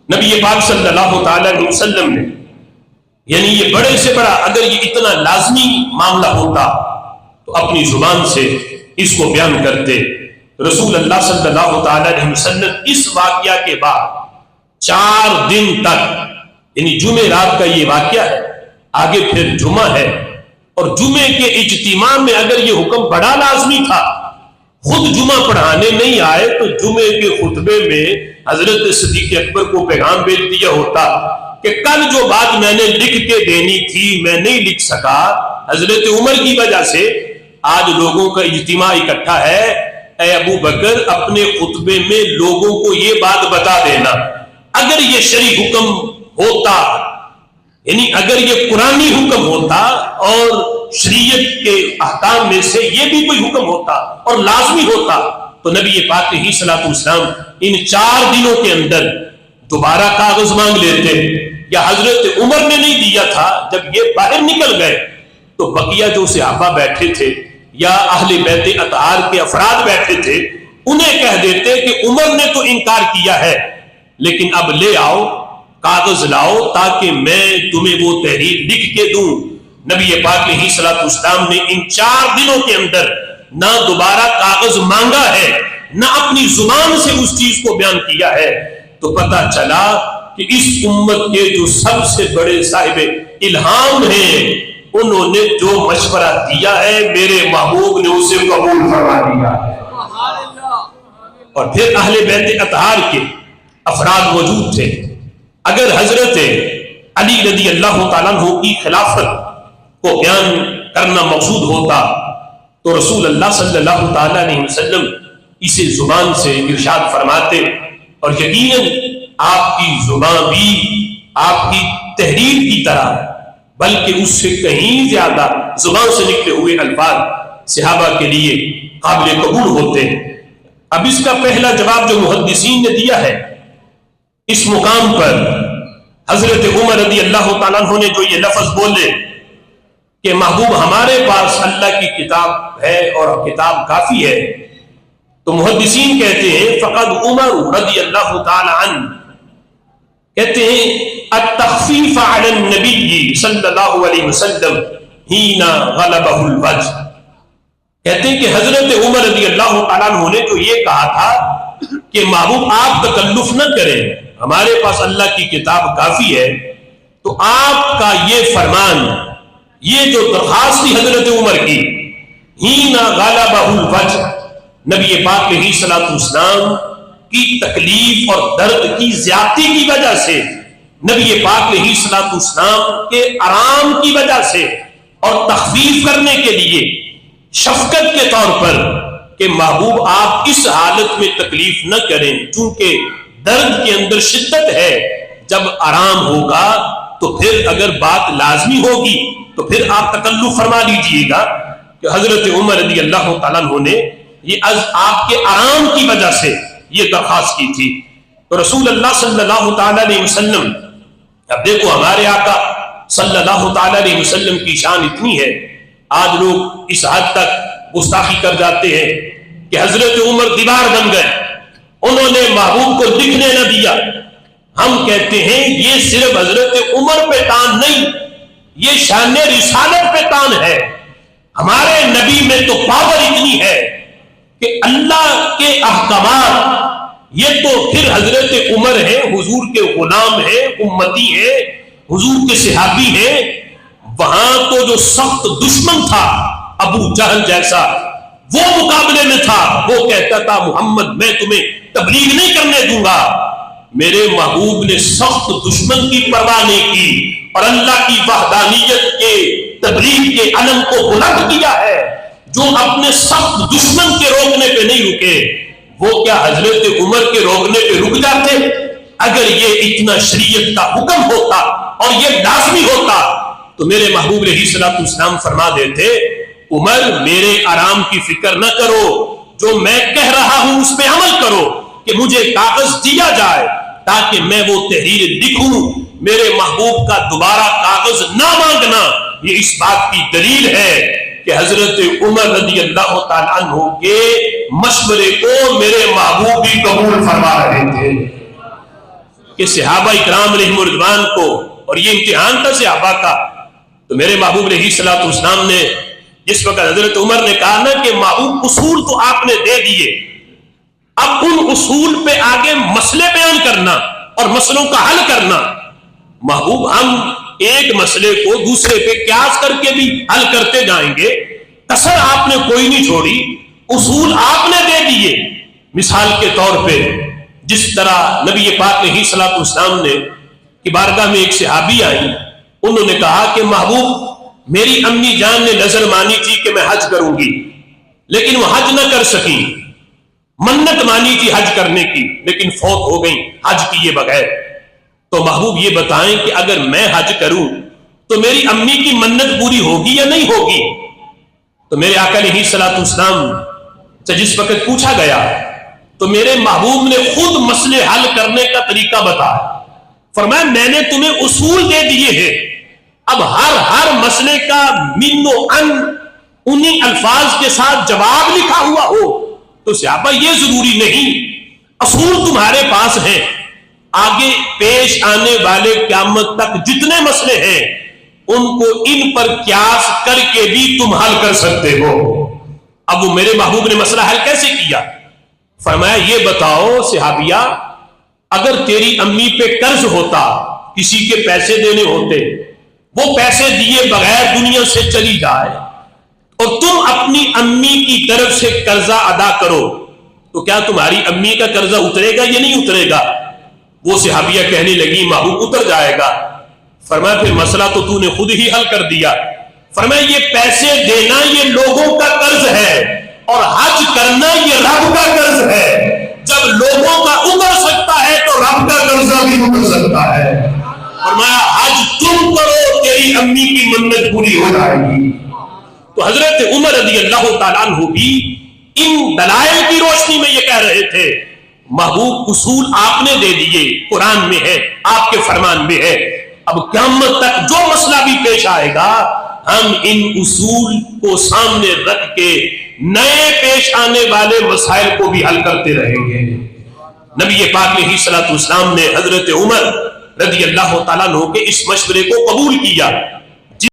نبی پاک صلی اللہ تعالی علیہ وسلم نے یعنی یہ بڑے سے بڑا اگر یہ اتنا لازمی معاملہ ہوتا تو اپنی زبان سے اس کو بیان کرتے. رسول اللہ صلی اللہ تعالی علیہ وسلم اس واقعہ کے بعد 4 دن تک یعنی جمعہ رات کا یہ واقعہ ہے، آگے پھر جمعہ ہے، اور جمعے کے اجتماع میں اگر یہ حکم بڑا لازمی تھا، خود جمعہ پڑھانے نہیں آئے تو جمعے کے خطبے میں حضرت صدیق اکبر کو پیغام بھیج دیا ہوتا کہ کل جو بات میں نے لکھ کے دینی تھی میں نہیں لکھ سکا، حضرت عمر کی وجہ سے آج لوگوں کا اجتماع اکٹھا ہے، اے ابو بکر اپنے خطبے میں لوگوں کو یہ بات بتا دینا. اگر یہ شرعی حکم ہوتا، یعنی اگر یہ قرآنی حکم ہوتا اور شریعت کے احکام میں سے یہ بھی کوئی حکم ہوتا اور لازمی ہوتا تو نبی پاک علیہ الصلوۃ والسلام ان 4 دنوں کے اندر دوبارہ کاغذ مانگ لیتے. یا حضرت عمر نے نہیں دیا تھا، جب یہ باہر نکل گئے تو بقیہ جو صحابہ بیٹھے تھے یا اہل بیت اطہار کے افراد بیٹھے تھے انہیں کہہ دیتے کہ عمر نے تو انکار کیا ہے لیکن اب لے آؤ کاغذ لاؤ تاکہ میں تمہیں وہ تحریر لکھ کے دوں. نبی پاک علیہ الصلوۃ والسلام نے ان 4 دنوں کے اندر نہ دوبارہ کاغذ مانگا ہے نہ اپنی زبان سے اس چیز کو بیان کیا ہے. تو پتہ چلا کہ اس امت کے جو سب سے بڑے صاحب الہام ہیں انہوں نے جو مشورہ دیا ہے میرے محبوب نے اسے قبول فرما لیا ہے. اور پھر اہل بیت اطہار کے افراد موجود تھے. اگر حضرت علی رضی اللہ تعالیٰ عنہ کی خلافت کو بیان کرنا مقصود ہوتا تو رسول اللہ صلی اللہ تعالیٰ علیہ وسلم اسے زبان سے ارشاد فرماتے، اور یقیناً آپ کی زبان بھی آپ کی تحریر کی طرح بلکہ اس سے کہیں زیادہ زبان سے نکلے ہوئے الفاظ صحابہ کے لیے قابل قبول ہوتے ہیں. اب اس کا پہلا جواب جو محدثین نے دیا ہے اس مقام پر حضرت عمر رضی اللہ تعالیٰ عنہ نے جو یہ لفظ بولے کہ محبوب ہمارے پاس اللہ کی کتاب ہے اور کتاب کافی ہے، تو محدثین کہتے ہیں فقد عمر رضی اللہ تعالی عنہ کہتے ہیں التخفیف علی النبی صلی اللہ علیہ وسلم حین غلبہ الوجہ. کہتے ہیں کہ حضرت عمر رضی اللہ تعالیٰ عنہ نے جو یہ کہا تھا کہ محبوب آپ تکلف نہ کریں، ہمارے پاس اللہ کی کتاب کافی ہے، تو آپ کا یہ فرمان، یہ جو درخواست تھی حضرت عمر کی حین غلبہ الوجہ، نبی پاک علیہ الصلوۃ والسلام کی تکلیف اور درد کی زیادتی کی وجہ سے، نبی پاک علیہ الصلوۃ والسلام کے آرام کی وجہ سے اور تخفیف کرنے کے لیے شفقت کے طور پر کہ محبوب آپ اس حالت میں تکلیف نہ کریں چونکہ درد کے اندر شدت ہے، جب آرام ہوگا تو پھر اگر بات لازمی ہوگی تو پھر آپ تکلف فرما لیجئے گا. کہ حضرت عمر رضی اللہ تعالیٰ عنہ نے یہ از آپ کے آرام کی وجہ سے یہ درخواست کی تھی. تو رسول اللہ صلی اللہ تعالیٰ علیہ وسلم، اب دیکھو ہمارے آقا صلی اللہ تعالیٰ علیہ وسلم کی شان اتنی ہے، آج لوگ اس حد تک گستاخی کر جاتے ہیں کہ حضرت عمر دیوار بن گئے، انہوں نے محبوب کو لکھنے نہ دیا. ہم کہتے ہیں یہ صرف حضرت عمر پہ تان نہیں، یہ شان رسالت پہ تان ہے. ہمارے نبی میں تو پاور اتنی ہے کہ اللہ کے احکامات یہ تو پھر حضرت عمر ہیں، حضور کے غلام ہیں، امتی ہیں، حضور کے صحابی ہیں. وہاں تو جو سخت دشمن تھا ابو جہل جیسا وہ مقابلے میں تھا، وہ کہتا تھا محمد میں تمہیں تبلیغ نہیں کرنے دوں گا. میرے محبوب نے سخت دشمن کی پرواہ نہیں کی اور اللہ کی وحدانیت کے تبلیغ کے علم کو بلند کیا ہے. جو اپنے سخت دشمن کے روکنے پہ نہیں رکے وہ کیا حضرت عمر کے روکنے پہ رک جاتے؟ اگر یہ اتنا شریعت کا حکم ہوتا اور یہ لازمی ہوتا تو میرے محبوب علیہ الصلوۃ والسلام فرما دیتے عمر میرے آرام کی فکر نہ کرو، جو میں کہہ رہا ہوں اس پہ عمل کرو کہ مجھے کاغذ دیا جائے تاکہ میں وہ تحریر لکھوں. میرے محبوب کا دوبارہ کاغذ نہ مانگنا یہ اس بات کی دلیل ہے کہ حضرت عمر رضی اللہ تعالیٰ عنہ کے مشورے کو میرے محبوب بھی قبول فرما رہے تھے. کہ صحابہ اکرام علیہم رضوان کو، اور یہ امتحان تھا صحابہ کا، تو میرے محبوب علیہ الصلوۃ والسلام نے جس وقت حضرت عمر نے کہا نا کہ محبوب اصول تو آپ نے دے دیے، اب ان اصول پہ آگے مسئلے بیان کرنا اور مسئلوں کا حل کرنا، محبوب ہم ایک مسئلے کو دوسرے پہ قیاس کر کے بھی حل کرتے جائیں گے، کسر آپ نے کوئی نہیں چھوڑی، اصول آپ نے دے دیے۔ مثال کے طور پہ جس طرح نبی پاک علیہ الصلوۃ والسلام نے کی بارگاہ میں ایک صحابی آئی، انہوں نے کہا کہ محبوب میری امی جان نے نظر مانی تھی کہ میں حج کروں گی، لیکن وہ حج نہ کر سکی، منت مانی تھی حج کرنے کی لیکن فوت ہو گئی حج کیے بغیر، تو محبوب یہ بتائیں کہ اگر میں حج کروں تو میری امی کی منت پوری ہوگی یا نہیں ہوگی؟ تو میرے آقا علیہ الصلوۃ والسلام سے جس وقت پوچھا گیا تو میرے محبوب نے خود مسئلے حل کرنے کا طریقہ بتایا، فرمایا میں نے تمہیں اصول دے دیے ہیں، اب ہر مسئلے کا من و ان انہی الفاظ کے ساتھ جواب لکھا ہوا ہو تو صحابہ یہ ضروری نہیں، اصول تمہارے پاس ہیں، آگے پیش آنے والے قیامت تک جتنے مسئلے ہیں ان کو ان پر قیاس کر کے بھی تم حل کر سکتے ہو۔ اب وہ میرے محبوب نے مسئلہ حل کیسے کیا؟ فرمایا یہ بتاؤ صحابیہ، اگر تیری امی پہ قرض ہوتا، کسی کے پیسے دینے ہوتے، وہ پیسے دیے بغیر دنیا سے چلی جائے اور تم اپنی امی کی طرف سے قرضہ ادا کرو تو کیا تمہاری امی کا قرضہ اترے گا یا نہیں اترے گا؟ وہ صحابیہ کہنے لگی محبوب اتر جائے گا۔ فرمایا پھر مسئلہ تو تو نے خود ہی حل کر دیا۔ فرمایا یہ پیسے دینا یہ لوگوں کا قرض ہے اور حج کرنا یہ رب کا قرض ہے، جب لوگوں کا اتر سکتا ہے تو رب کا قرضہ بھی اتر سکتا ہے۔ فرمایا حج تم کرو تیری امی کی منت پوری ہو جائے گی۔ تو حضرت عمر رضی اللہ تعالیٰ عنہ بھی ان دلائل کی روشنی میں یہ کہہ رہے تھے محبوب اصول آپ نے دے دیے، قرآن میں ہے، آپ کے فرمان میں ہے، اب قیامت تک جو مسئلہ بھی پیش آئے گا ہم ان اصول کو سامنے رکھ کے نئے پیش آنے والے مسائل کو بھی حل کرتے رہیں گے۔ نبی پاک علیہ الصلوۃ والسلام نے حضرت عمر رضی اللہ تعالیٰ عنہ کے اس مشورے کو قبول کیا۔